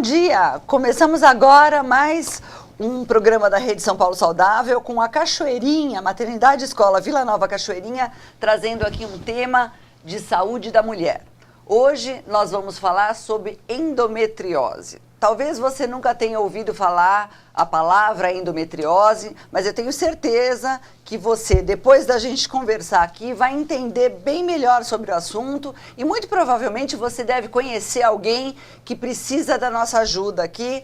bom dia! Começamos agora mais um programa da Rede São Paulo Saudável com a Cachoeirinha, Maternidade Escola Vila Nova Cachoeirinha, trazendo aqui um tema de saúde da mulher. Hoje nós vamos falar sobre endometriose. Talvez você nunca tenha ouvido falar a palavra endometriose, mas eu tenho certeza que você, depois da gente conversar aqui, vai entender bem melhor sobre o assunto e muito provavelmente você deve conhecer alguém que precisa da nossa ajuda aqui.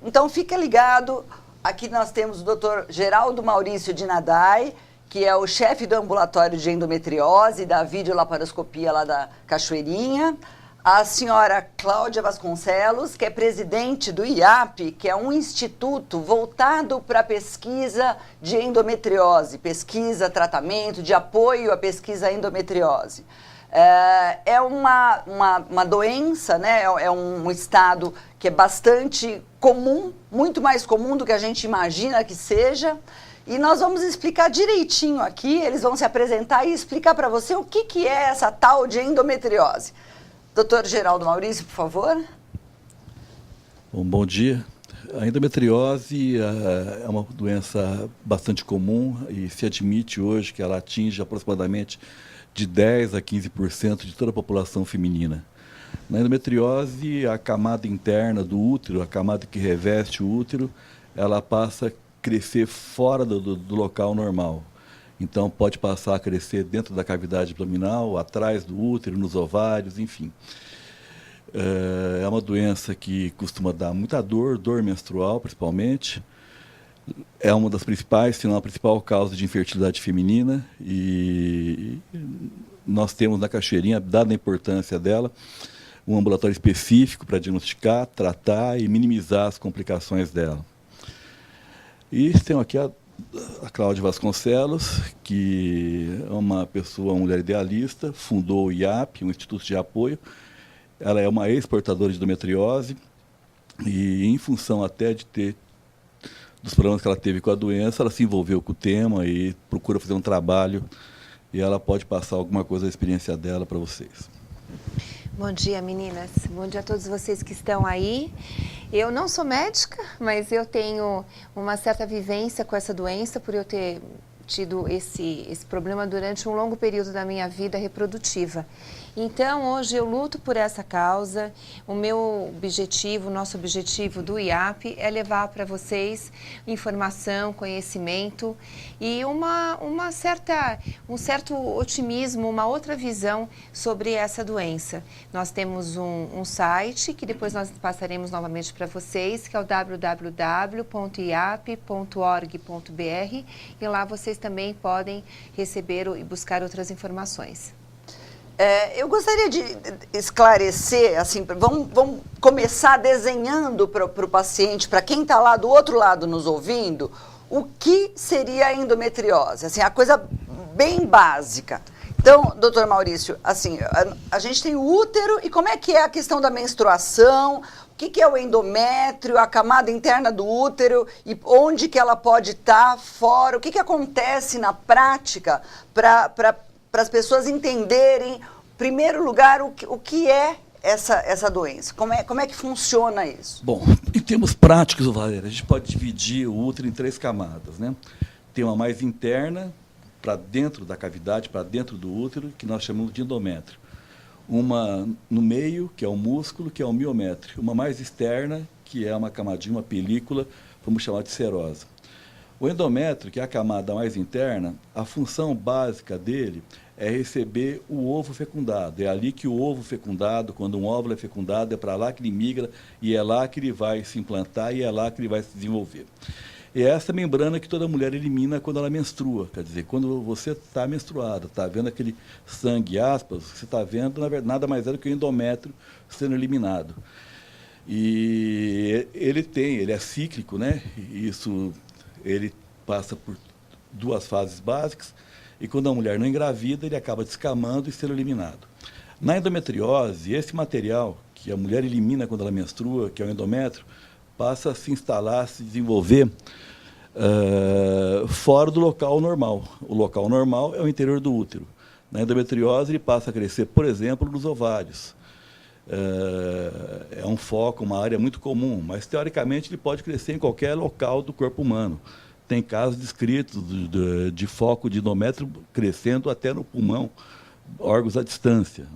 Então fica ligado, aqui nós temos o Dr. Geraldo Maurício de Nadai, que é o chefe do ambulatório de endometriose da videolaparoscopia lá da Cachoeirinha. A senhora Cláudia Vasconcelos, que é presidente do IAP, que é um instituto voltado para a pesquisa de endometriose, pesquisa, tratamento, de apoio à pesquisa à endometriose. É uma doença, né? É um estado que é bastante comum, muito mais comum do que a gente imagina que seja. E nós vamos explicar direitinho aqui, eles vão se apresentar e explicar para você o que é essa tal de endometriose. Doutor Geraldo Maurício, por favor. Bom dia. A endometriose é uma doença bastante comum e se admite hoje que ela atinge aproximadamente de 10% a 15% de toda a população feminina. Na endometriose, a camada interna do útero, a camada que reveste o útero, ela passa a crescer fora do local normal. Então, pode passar a crescer dentro da cavidade abdominal, atrás do útero, nos ovários, enfim. É uma doença que costuma dar muita dor menstrual, principalmente. É uma das principais, se não a principal causa de infertilidade feminina. E nós temos na Cachoeirinha, dada a importância dela, um ambulatório específico para diagnosticar, tratar e minimizar as complicações dela. E temos aqui a Cláudia Vasconcelos, que é uma mulher idealista, fundou o IAP, um instituto de apoio. Ela é uma ex-portadora de endometriose e, em função até dos problemas que ela teve com a doença, ela se envolveu com o tema e procura fazer um trabalho e ela pode passar alguma coisa da experiência dela para vocês. Bom dia, meninas. Bom dia a todos vocês que estão aí. Eu não sou médica, mas eu tenho uma certa vivência com essa doença por eu ter tido esse problema durante um longo período da minha vida reprodutiva. Então, hoje eu luto por essa causa. O meu objetivo, o nosso objetivo do IAP é levar para vocês informação, conhecimento e um certo otimismo, uma outra visão sobre essa doença. Nós temos um site que depois nós passaremos novamente para vocês, que é o www.iap.org.br, e lá vocês também podem receber e buscar outras informações. Eu gostaria de esclarecer, assim, vamos começar desenhando para o paciente, para quem está lá do outro lado nos ouvindo, o que seria a endometriose, assim, a coisa bem básica. Então, doutor Maurício, assim, a gente tem o útero, e como é que é a questão da menstruação, o que é o endométrio, a camada interna do útero, e onde que ela pode estar fora, o que acontece na prática para as pessoas entenderem, em primeiro lugar, o que é essa doença, como é que funciona isso? Bom, em termos práticos, Valéria, a gente pode dividir o útero em 3 camadas, né? Tem uma mais interna, para dentro da cavidade, para dentro do útero, que nós chamamos de endométrio. Uma no meio, que é o músculo, que é o miométrio. Uma mais externa, que é uma camadinha, uma película, vamos chamar de serosa. O endométrio, que é a camada mais interna, a função básica dele é receber o ovo fecundado. É ali que o ovo fecundado, quando um óvulo é fecundado, é para lá que ele migra e é lá que ele vai se implantar e é lá que ele vai se desenvolver. É essa membrana que toda mulher elimina quando ela menstrua. Quer dizer, quando você está menstruada, está vendo aquele sangue, aspas, você está vendo, na verdade, nada mais é do que o endométrio sendo eliminado. E ele é cíclico, né? Ele passa por 2 fases básicas, e quando a mulher não engravida, ele acaba descamando e sendo eliminado. Na endometriose, esse material que a mulher elimina quando ela menstrua, que é o endométrio, passa a se instalar, a se desenvolver fora do local normal. O local normal é o interior do útero. Na endometriose, ele passa a crescer, por exemplo, nos ovários. é um foco, uma área muito comum, mas teoricamente ele pode crescer em qualquer local do corpo humano. Tem casos descritos de foco de endométrio crescendo até no pulmão, órgãos à distância.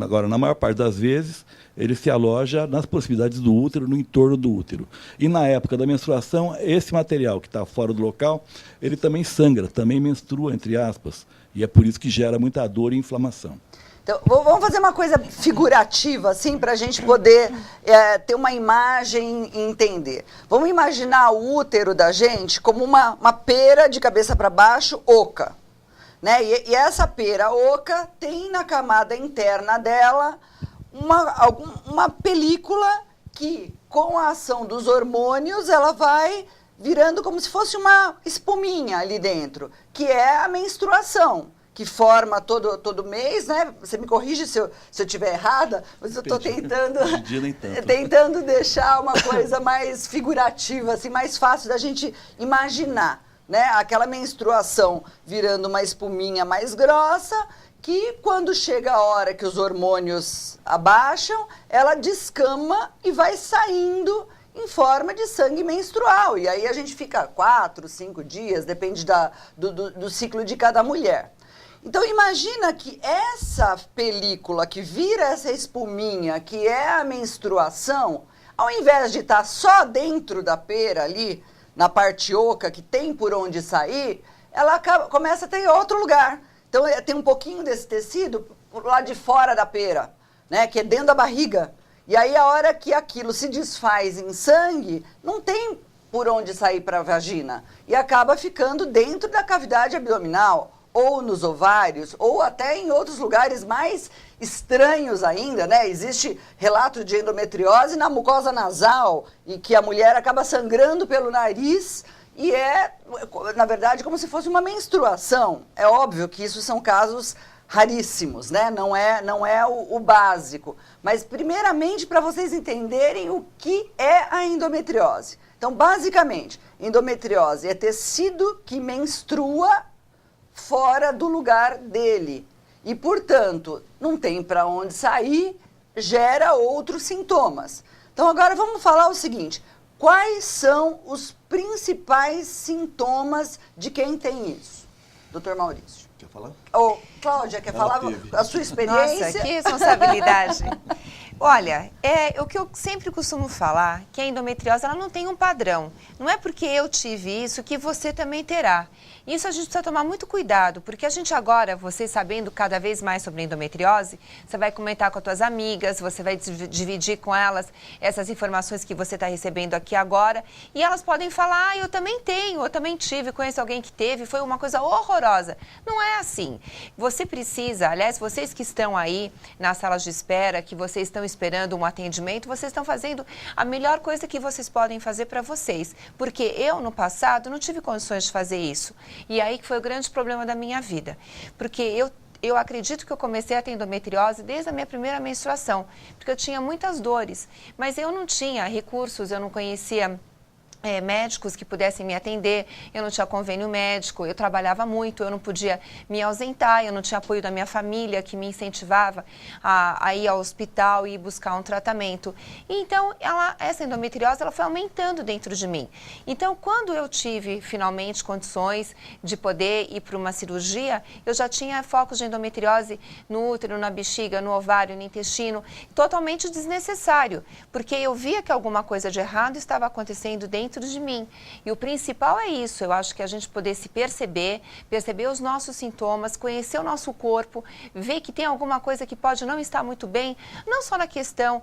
Agora, na maior parte das vezes, ele se aloja nas proximidades do útero, no entorno do útero. E na época da menstruação, esse material que está fora do local, ele também sangra, também menstrua, entre aspas. E é por isso que gera muita dor e inflamação. Então, vamos fazer uma coisa figurativa, assim, para a gente poder ter uma imagem e entender. Vamos imaginar o útero da gente como uma pera de cabeça para baixo, oca. Né? E essa pera oca tem na camada interna dela uma película que, com a ação dos hormônios, ela vai virando como se fosse uma espuminha ali dentro, que é a menstruação, que forma todo mês, né? Você me corrige se eu estiver errada, mas eu estou tentando deixar uma coisa mais figurativa, assim, mais fácil da gente imaginar, né? Aquela menstruação virando uma espuminha mais grossa, que quando chega a hora que os hormônios abaixam, ela descama e vai saindo em forma de sangue menstrual. E aí a gente fica 4, 5 dias, depende do ciclo de cada mulher. Então, imagina que essa película que vira essa espuminha, que é a menstruação, ao invés de estar só dentro da pera ali, na parte oca, que tem por onde sair, ela começa a ter outro lugar. Então, tem um pouquinho desse tecido por lá de fora da pera, né, que é dentro da barriga. E aí, a hora que aquilo se desfaz em sangue, não tem por onde sair para a vagina. E acaba ficando dentro da cavidade abdominal, ou nos ovários, ou até em outros lugares mais estranhos ainda, né? Existe relato de endometriose na mucosa nasal, e que a mulher acaba sangrando pelo nariz, e na verdade, como se fosse uma menstruação. É óbvio que isso são casos raríssimos, né? Não é o básico. Mas, primeiramente, para vocês entenderem o que é a endometriose. Então, basicamente, endometriose é tecido que menstrua fora do lugar dele. E, portanto, não tem para onde sair, gera outros sintomas. Então, agora vamos falar o seguinte: quais são os principais sintomas de quem tem isso? Doutor Maurício. Quer falar? Ou Cláudia, quer falar a sua experiência? Nossa, que responsabilidade. Olha, o que eu sempre costumo falar, que a endometriose ela não tem um padrão. Não é porque eu tive isso que você também terá. Isso a gente precisa tomar muito cuidado, porque a gente agora, você sabendo cada vez mais sobre endometriose, você vai comentar com as tuas amigas, você vai dividir com elas essas informações que você está recebendo aqui agora, e elas podem falar, eu também tenho, eu também tive, conheço alguém que teve, foi uma coisa horrorosa. Não é assim. Você precisa, aliás, vocês que estão aí nas salas de espera, que vocês estão esperando um atendimento, vocês estão fazendo a melhor coisa que vocês podem fazer para vocês, porque eu, no passado, não tive condições de fazer isso. E aí que foi o grande problema da minha vida, porque eu acredito que eu comecei a ter endometriose desde a minha primeira menstruação, porque eu tinha muitas dores, mas eu não tinha recursos, eu não conhecia médicos que pudessem me atender, eu não tinha convênio médico, eu trabalhava muito, eu não podia me ausentar, eu não tinha apoio da minha família que me incentivava a ir ao hospital e buscar um tratamento. Então, essa endometriose ela foi aumentando dentro de mim. Então, quando eu tive finalmente condições de poder ir para uma cirurgia, eu já tinha focos de endometriose no útero, na bexiga, no ovário, no intestino, totalmente desnecessário, porque eu via que alguma coisa de errado estava acontecendo dentro de mim. E o principal é isso, eu acho que a gente poder se perceber os nossos sintomas, conhecer o nosso corpo, ver que tem alguma coisa que pode não estar muito bem, não só na questão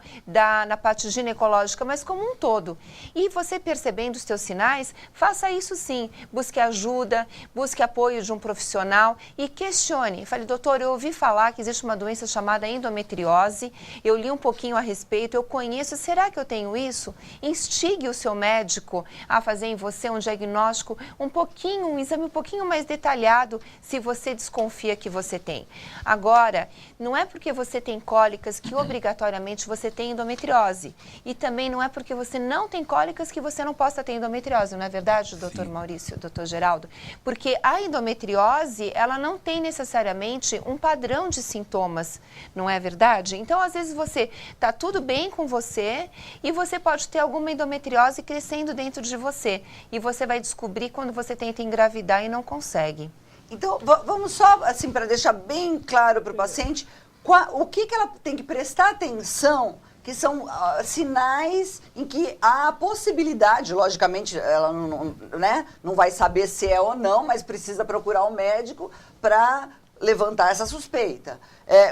na parte ginecológica, mas como um todo. E você percebendo os teus sinais, faça isso sim, busque ajuda, busque apoio de um profissional e questione. Fale, doutor, eu ouvi falar que existe uma doença chamada endometriose, eu li um pouquinho a respeito, eu conheço, será que eu tenho isso? Instigue o seu médico médico a fazer em você um diagnóstico um exame um pouquinho mais detalhado se você desconfia que você tem. Agora, não é porque você tem cólicas que obrigatoriamente você tem endometriose. E também não é porque você não tem cólicas que você não possa ter endometriose, não é verdade, doutor Maurício, doutor Geraldo? Porque a endometriose, ela não tem necessariamente um padrão de sintomas, não é verdade? Então, às vezes você está tudo bem com você e você pode ter alguma endometriose crescendo dentro de você. E você vai descobrir quando você tenta engravidar e não consegue. Então, vamos só, assim, para deixar bem claro para o paciente, o que ela tem que prestar atenção, que são sinais em que há a possibilidade, logicamente, ela não vai saber se é ou não, mas precisa procurar um médico para levantar essa suspeita.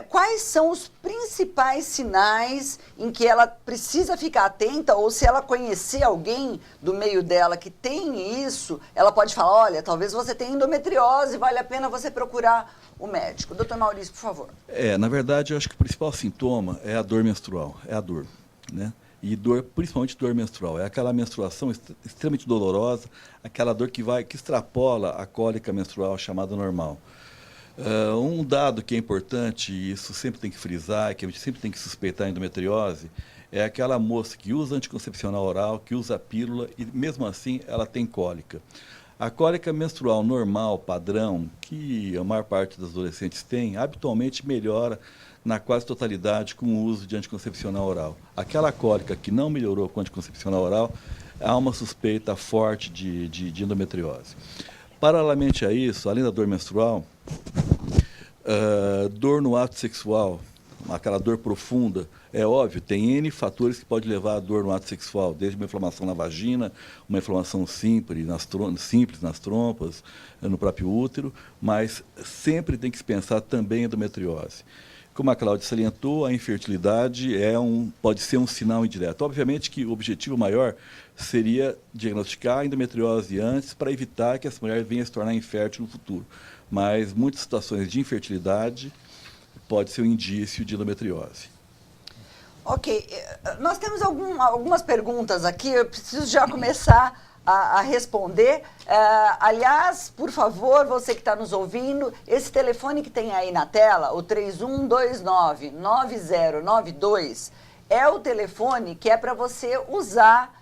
Quais são os principais sinais em que ela precisa ficar atenta, ou se ela conhecer alguém do meio dela que tem isso, ela pode falar, olha, talvez você tenha endometriose, vale a pena você procurar o médico. Doutor Maurício, por favor. Na verdade, eu acho que o principal sintoma é a dor menstrual, é a dor, né? E dor, principalmente dor menstrual, é aquela menstruação extremamente dolorosa, aquela dor que extrapola a cólica menstrual chamada normal. Um dado que é importante, e isso sempre tem que frisar, que a gente sempre tem que suspeitar a endometriose, é aquela moça que usa anticoncepcional oral, que usa a pílula e mesmo assim ela tem cólica. A cólica menstrual normal, padrão, que a maior parte dos adolescentes tem, habitualmente melhora na quase totalidade com o uso de anticoncepcional oral. Aquela cólica que não melhorou com anticoncepcional oral, há uma suspeita forte de endometriose. Paralelamente a isso, além da dor menstrual, dor no ato sexual, aquela dor profunda, é óbvio, tem N fatores que podem levar a dor no ato sexual, desde uma inflamação na vagina, uma inflamação simples nas trompas, no próprio útero, mas sempre tem que se pensar também em endometriose. Como a Cláudia salientou, a infertilidade pode ser um sinal indireto. Obviamente que o objetivo maior seria diagnosticar a endometriose antes para evitar que essa mulher venha se tornar infértil no futuro. Mas muitas situações de infertilidade pode ser um indício de endometriose. Ok, nós temos algumas perguntas aqui, eu preciso já começar a responder. Aliás, por favor, você que está nos ouvindo, esse telefone que tem aí na tela, o 3129-9092, é o telefone que é para você usar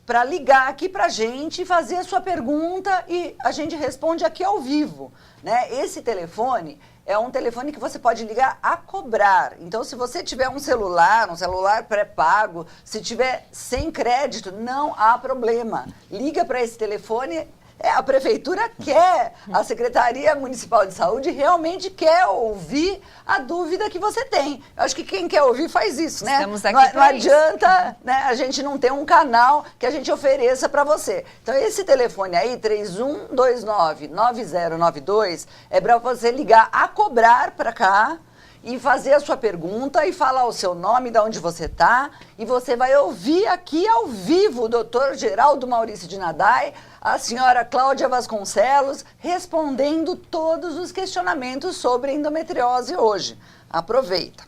para ligar aqui para a gente e fazer a sua pergunta e a gente responde aqui ao vivo, né? Esse telefone é um telefone que você pode ligar a cobrar. Então, se você tiver um celular pré-pago, se tiver sem crédito, não há problema. Liga para esse telefone. A prefeitura quer, a Secretaria Municipal de Saúde realmente quer ouvir a dúvida que você tem. Eu acho que quem quer ouvir faz isso, né? Estamos aqui não adianta, né, a gente não ter um canal que a gente ofereça para você. Então, esse telefone aí, 3129-9092, é para você ligar a cobrar para cá e fazer a sua pergunta e falar o seu nome, de onde você está, e você vai ouvir aqui ao vivo o doutor Geraldo Maurício de Nadai, a senhora Cláudia Vasconcelos, respondendo todos os questionamentos sobre endometriose hoje. Aproveita.